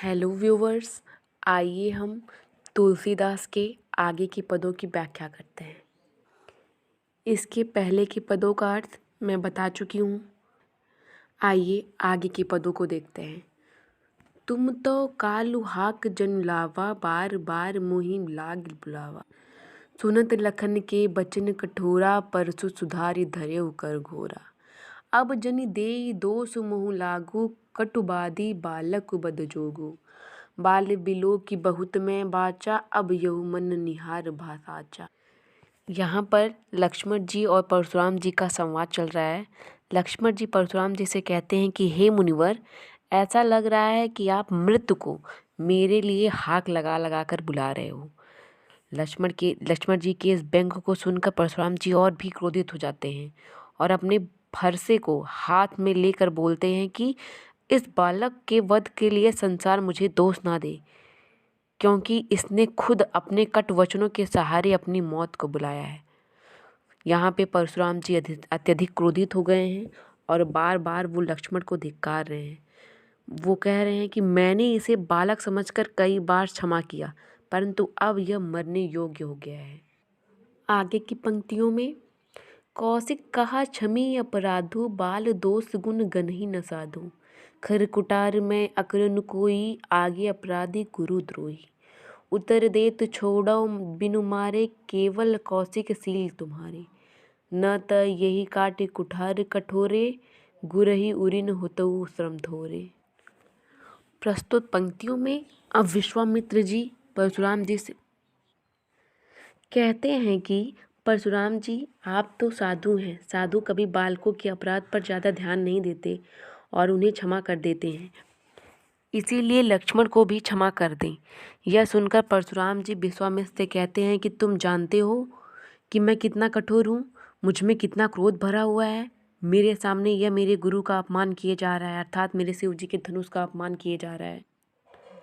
Hello viewers, आइए हम तुलसीदास के आगे के पदों की व्याख्या करते हैं। इसके पहले के पदों का अर्थ मैं बता चुकी हूँ। आइए आगे के पदों को देखते हैं। तुम तो कालु हाक जन लावा, बार बार मुहिम लाग बुलावा। सुनत लखन के बचन कठोरा, परसु सुधारि धर्यउ कर घोरा। अब जनि देई दोष मोहु लागू, कटुबादी बालक बद जोगू। बाल बिलो की बहुत में बाचा, अब यहु मन निहार भासाचा। यहाँ पर लक्ष्मण जी और परशुराम जी का संवाद चल रहा है। लक्ष्मण जी परशुराम जी से कहते हैं कि हे मुनिवर, ऐसा लग रहा है कि आप मृत्यु को मेरे लिए हाक लगा लगा कर बुला रहे हो। लक्ष्मण जी के इस व्यंग को सुनकर परशुराम जी और भी क्रोधित हो जाते हैं और अपने फरसे को हाथ में लेकर बोलते हैं कि इस बालक के वध के लिए संसार मुझे दोष ना दे, क्योंकि इसने खुद अपने कट वचनों के सहारे अपनी मौत को बुलाया है। यहाँ पे परशुराम जी अत्यधिक क्रोधित हो गए हैं और बार बार वो लक्ष्मण को धिक्कार रहे हैं। वो कह रहे हैं कि मैंने इसे बालक समझकर कई बार क्षमा किया, परंतु अब यह मरने योग्य हो गया है। आगे की पंक्तियों में कौशिक कहा क्षमी अपराधो, बाल दोष गुण गनहि न साधो। खर कुटार में अकरन कोई, आगे अपराधी गुरु द्रोही। उत्तर देत छोड़ो बिनु मारे, केवल कौशिक सील तुम्हारे। न त यही काटे कुठार कठोरे, गुरहि उरिन होतउ श्रम थोरे। प्रस्तुत पंक्तियों में अब विश्वामित्र जी परशुराम जी से कहते हैं कि परशुराम जी, आप तो साधु हैं। साधु कभी बालकों के अपराध पर ज़्यादा ध्यान नहीं देते और उन्हें क्षमा कर देते हैं, इसीलिए लक्ष्मण को भी क्षमा कर दें। यह सुनकर परशुराम जी विश्वामित्र से कहते हैं कि तुम जानते हो कि मैं कितना कठोर हूँ, मुझ में कितना क्रोध भरा हुआ है। मेरे सामने यह मेरे गुरु का अपमान किए जा रहा है, अर्थात मेरे शिव जी के धनुष का अपमान किए जा रहा है,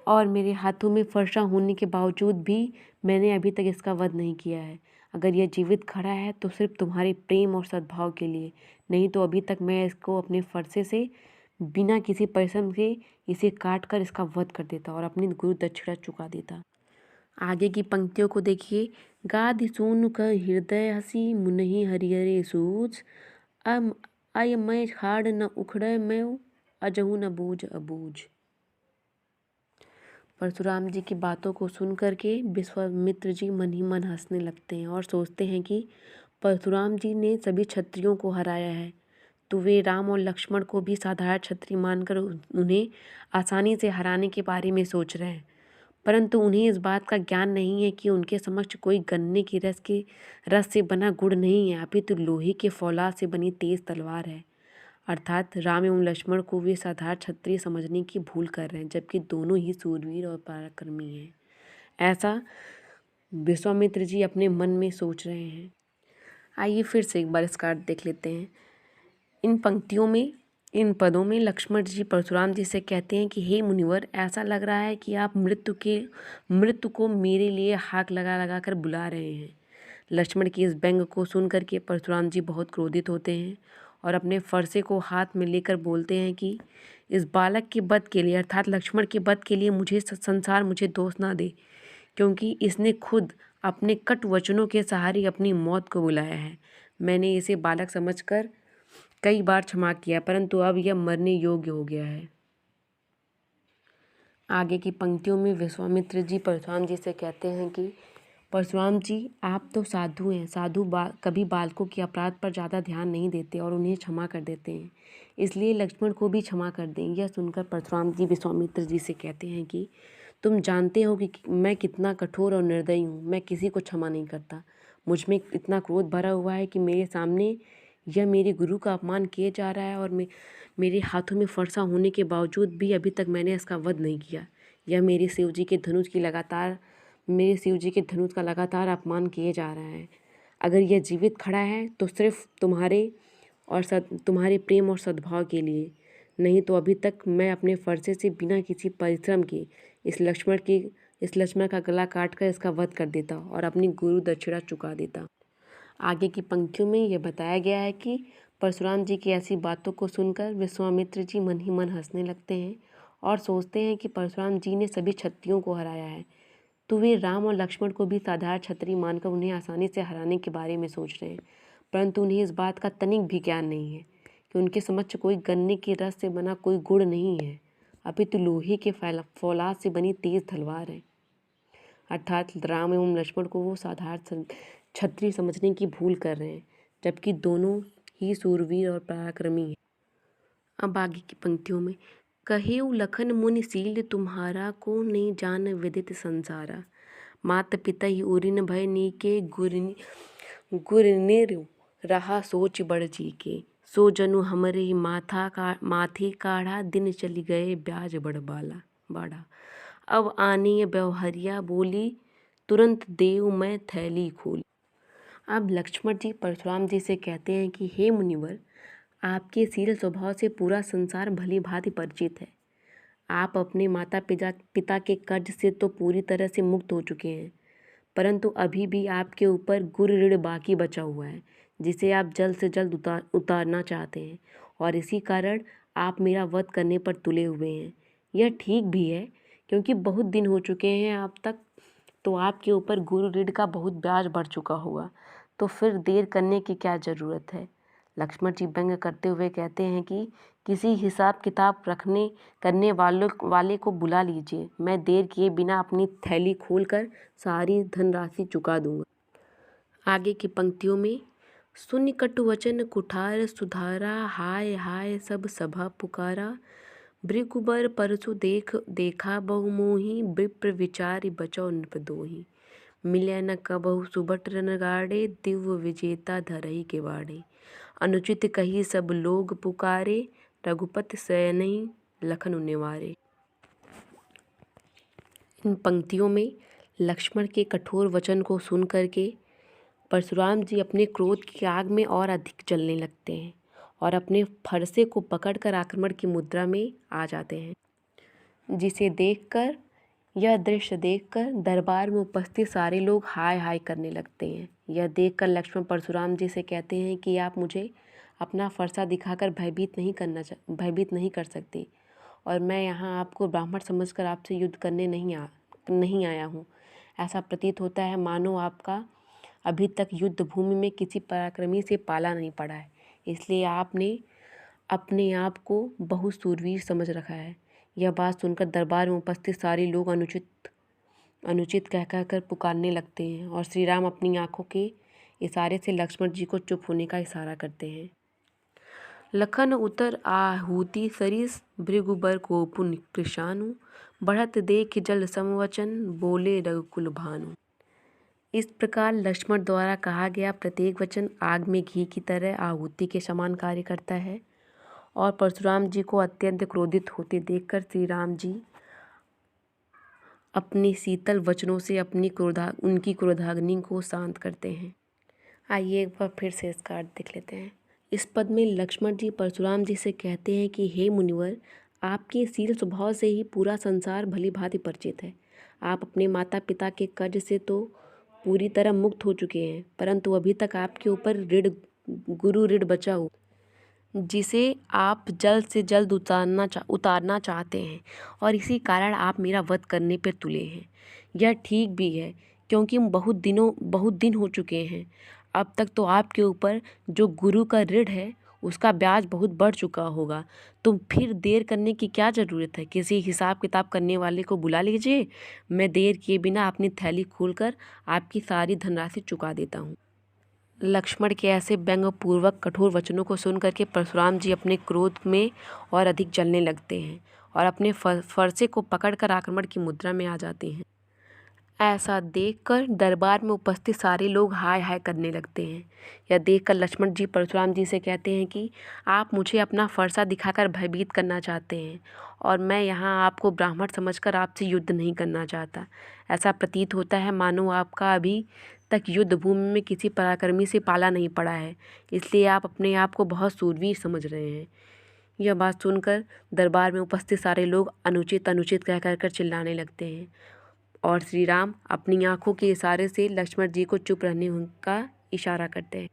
और मेरे हाथों में फरसा होने के बावजूद भी मैंने अभी तक इसका वध नहीं किया है। अगर यह जीवित खड़ा है तो सिर्फ तुम्हारे प्रेम और सद्भाव के लिए, नहीं तो अभी तक मैं इसको अपने फरसे से बिना किसी परिश्रम के इसे काट कर इसका वध कर देता और अपनी गुरु दक्षिणा चुका देता। आगे की पंक्तियों को देखिए। गादि सूनु क हृदय हसी, मुनहि हरिहरे सूझ। अय मैं खाड़ न उखड़य मैं, अजहु न बूझ अबूझ। परशुराम जी की बातों को सुन करके विश्वामित्र जी मन ही मन हंसने लगते हैं और सोचते हैं कि परशुराम जी ने सभी क्षत्रियों को हराया है, तो वे राम और लक्ष्मण को भी साधारण क्षत्रिय मानकर उन्हें आसानी से हराने के बारे में सोच रहे हैं। परंतु उन्हें इस बात का ज्ञान नहीं है कि उनके समक्ष कोई गन्ने के रस से बना गुड़ नहीं है, अपितु लोहे के फौलाद से बनी तेज तलवार है। अर्थात राम एवं लक्ष्मण को वे साधारण क्षत्रिय समझने की भूल कर रहे हैं, जबकि दोनों ही सूरवीर और पराक्रमी हैं। ऐसा विश्वामित्र जी अपने मन में सोच रहे हैं। आइए फिर से एक बार इसका अर्थ देख लेते हैं। इन पंक्तियों में, इन पदों में लक्ष्मण जी परशुराम जी से कहते हैं कि हे मुनिवर, ऐसा लग रहा है कि आप मृत्यु को मेरे लिए हाक लगा लगा कर बुला रहे हैं। लक्ष्मण की इस व्यंग को सुन करके परशुराम जी बहुत क्रोधित होते हैं और अपने फरसे को हाथ में लेकर बोलते हैं कि इस बालक के वध के लिए, अर्थात लक्ष्मण के वध के लिए संसार मुझे दोष ना दे, क्योंकि इसने खुद अपने कट वचनों के सहारे अपनी मौत को बुलाया है। मैंने इसे बालक समझकर कई बार क्षमा किया, परंतु अब यह मरने योग्य हो गया है। आगे की पंक्तियों में विश्वामित्र जी परशुराम जी से कहते हैं कि परशुराम जी, आप तो साधु हैं। साधु कभी बालकों के अपराध पर ज़्यादा ध्यान नहीं देते और उन्हें क्षमा कर देते हैं, इसलिए लक्ष्मण को भी क्षमा कर दें। यह सुनकर परशुराम जी विश्वामित्र जी से कहते हैं कि तुम जानते हो कि मैं कितना कठोर और निर्दयी हूँ। मैं किसी को क्षमा नहीं करता। मुझ में इतना क्रोध भरा हुआ है कि मेरे सामने यह मेरे गुरु का अपमान किए जा रहा है और मेरे हाथों में फरसा होने के बावजूद भी अभी तक मैंने इसका वध नहीं किया। यह मेरे शिव जी के धनुष का लगातार अपमान किए जा रहा है। अगर यह जीवित खड़ा है तो सिर्फ तुम्हारे प्रेम और सद्भाव के लिए, नहीं तो अभी तक मैं अपने फरसे से बिना किसी परिश्रम के इस लक्ष्मण का गला काट कर इसका वध कर देता और अपनी गुरु दक्षिणा चुका देता। आगे की पंक्तियों में यह बताया गया है कि परशुराम जी की ऐसी बातों को सुनकर विश्वामित्र जी मन ही मन हंसने लगते हैं और सोचते हैं कि परशुराम जी ने सभी क्षत्रियों को हराया है, तो वे राम और लक्ष्मण को भी साधारण क्षत्रिय मानकर उन्हें आसानी से हराने के बारे में सोच रहे हैं। परंतु उन्हें इस बात का तनिक भी ज्ञान नहीं है कि उनके समक्ष कोई गन्ने के रस से बना कोई गुड़ नहीं है, अपितु लोहे के फौलाद से बनी तेज तलवार है। अर्थात राम एवं लक्ष्मण को वो साधारण क्षत्रिय समझने की भूल कर रहे हैं, जबकि दोनों ही सूरवीर और पराक्रमी हैं। अब आगे की पंक्तियों में, कहेउ लखन मुनि शील तुम्हारा, को नहीं जान विदित संसारा। मात पिता ही उरिन भय नीके, गुरनिर रहा सोच बड़ जी के। सो जनु हमरे ही माथे काढ़ा, दिन चली गए ब्याज बड़ बाड़ा। अब आनी व्यवहरिया बोली, तुरंत देव मैं थैली खोली। अब लक्ष्मण जी परशुराम जी से कहते हैं कि हे मुनिवर, आपके शील स्वभाव से पूरा संसार भली भांति परिचित है। आप अपने माता पिता के कर्ज से तो पूरी तरह से मुक्त हो चुके हैं, परंतु अभी भी आपके ऊपर गुरु ऋण बाकी बचा हुआ है, जिसे आप जल्द से जल्द उतारना चाहते हैं, और इसी कारण आप मेरा वध करने पर तुले हुए हैं। यह ठीक भी है, क्योंकि बहुत दिन हो चुके हैं अब तक, तो आपके ऊपर गुरु ऋण का बहुत ब्याज बढ़ चुका होगा, तो फिर देर करने की क्या ज़रूरत है। लक्ष्मण जी व्यंग करते हुए कहते हैं कि किसी हिसाब किताब करने वाले को बुला लीजिए, मैं देर किए बिना अपनी थैली खोलकर सारी धनराशि चुका दूंगा। आगे की पंक्तियों में, सुनि कटु वचन कुठार सुधारा, हाय हाय सब सभा पुकारा। भृगुबर परसु देखा बहु मोही, विप्र विचारि बचौ नृप दोही। मिलै न कबहु सुबट रन गाड़े, दिव्य विजेता धरहि के वाड़े। अनुचित कही सब लोग पुकारे, रघुपति सयनहि लखन निवारे। इन पंक्तियों में लक्ष्मण के कठोर वचन को सुन करके परशुराम जी अपने क्रोध की आग में और अधिक जलने लगते हैं और अपने फरसे को पकड़कर आक्रमण की मुद्रा में आ जाते हैं, जिसे देखकर यह दृश्य देखकर दरबार में उपस्थित सारे लोग हाय हाय करने लगते हैं। यह देखकर लक्ष्मण परशुराम जी से कहते हैं कि आप मुझे अपना फरसा दिखाकर भयभीत नहीं कर सकते, और मैं यहाँ आपको ब्राह्मण समझकर आपसे युद्ध करने नहीं आया हूँ। ऐसा प्रतीत होता है मानो आपका अभी तक युद्ध भूमि में किसी पराक्रमी से पाला नहीं पड़ा है, इसलिए आपने अपने आप को बहुत सूरवीर समझ रखा है। यह बात सुनकर दरबार में उपस्थित सारे लोग अनुचित कह कर पुकारने लगते हैं, और श्री राम अपनी आंखों के इशारे से लक्ष्मण जी को चुप होने का इशारा करते हैं। लखन उतर आहुति सरिस, भृगुबर कोपु कृशानु। बढ़त देख जल समवचन, बोले रघुकुल भानु। इस प्रकार लक्ष्मण द्वारा कहा गया प्रत्येक वचन आग में घी की तरह आहुति के समान कार्य करता है, और परशुराम जी को अत्यंत क्रोधित होते देखकर श्री राम जी अपने शीतल वचनों से उनकी क्रोधाग्नि को शांत करते हैं। आइए एक बार फिर से इसका अर्थ देख लेते हैं। इस पद में लक्ष्मण जी परशुराम जी से कहते हैं कि हे मुनिवर, आपके शील स्वभाव से ही पूरा संसार भली भांति परिचित है। आप अपने माता पिता के कर्ज से तो पूरी तरह मुक्त हो चुके हैं, परंतु अभी तक आपके ऊपर गुरु ऋण बचा हो, जिसे आप जल्द से जल्द उतारना चाहते हैं, और इसी कारण आप मेरा वध करने पर तुले हैं। यह ठीक भी है, क्योंकि बहुत दिन हो चुके हैं। अब तक तो आपके ऊपर जो गुरु का ऋण है उसका ब्याज बहुत बढ़ चुका होगा, तो फिर देर करने की क्या ज़रूरत है। किसी हिसाब किताब करने वाले को बुला लीजिए, मैं देर किए बिना अपनी थैली खोलकर आपकी सारी धनराशि चुका देता हूँ। लक्ष्मण के ऐसे व्यंग्यपूर्वक कठोर वचनों को सुन करके परशुराम जी अपने क्रोध में और अधिक जलने लगते हैं और अपने फरसे को पकड़कर आक्रमण की मुद्रा में आ जाते हैं। ऐसा देखकर दरबार में उपस्थित सारे लोग हाय हाय करने लगते हैं। यह देखकर लक्ष्मण जी परशुराम जी से कहते हैं कि आप मुझे अपना फरसा दिखाकर भयभीत करना चाहते हैं, और मैं यहाँ आपको ब्राह्मण समझकर आपसे युद्ध नहीं करना चाहता। ऐसा प्रतीत होता है मानो आपका अभी तक युद्ध भूमि में किसी पराक्रमी से पाला नहीं पड़ा है, इसलिए आप अपने आप को बहुत सूरवीर समझ रहे हैं। यह बात सुनकर दरबार में उपस्थित सारे लोग अनुचित कह कर चिल्लाने लगते हैं, और श्री राम अपनी आंखों के इशारे से लक्ष्मण जी को चुप रहने का इशारा करते हैं।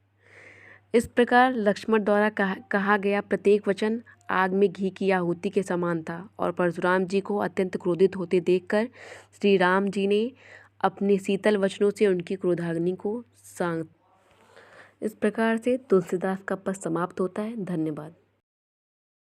इस प्रकार लक्ष्मण द्वारा कहा गया प्रत्येक वचन आग में घी की आहुति के समान था और परशुराम जी को अत्यंत क्रोधित होते देखकर श्री राम जी ने अपने शीतल वचनों से उनकी क्रोधाग्नि को शांत। इस प्रकार से तुलसीदास का पद समाप्त होता है। धन्यवाद।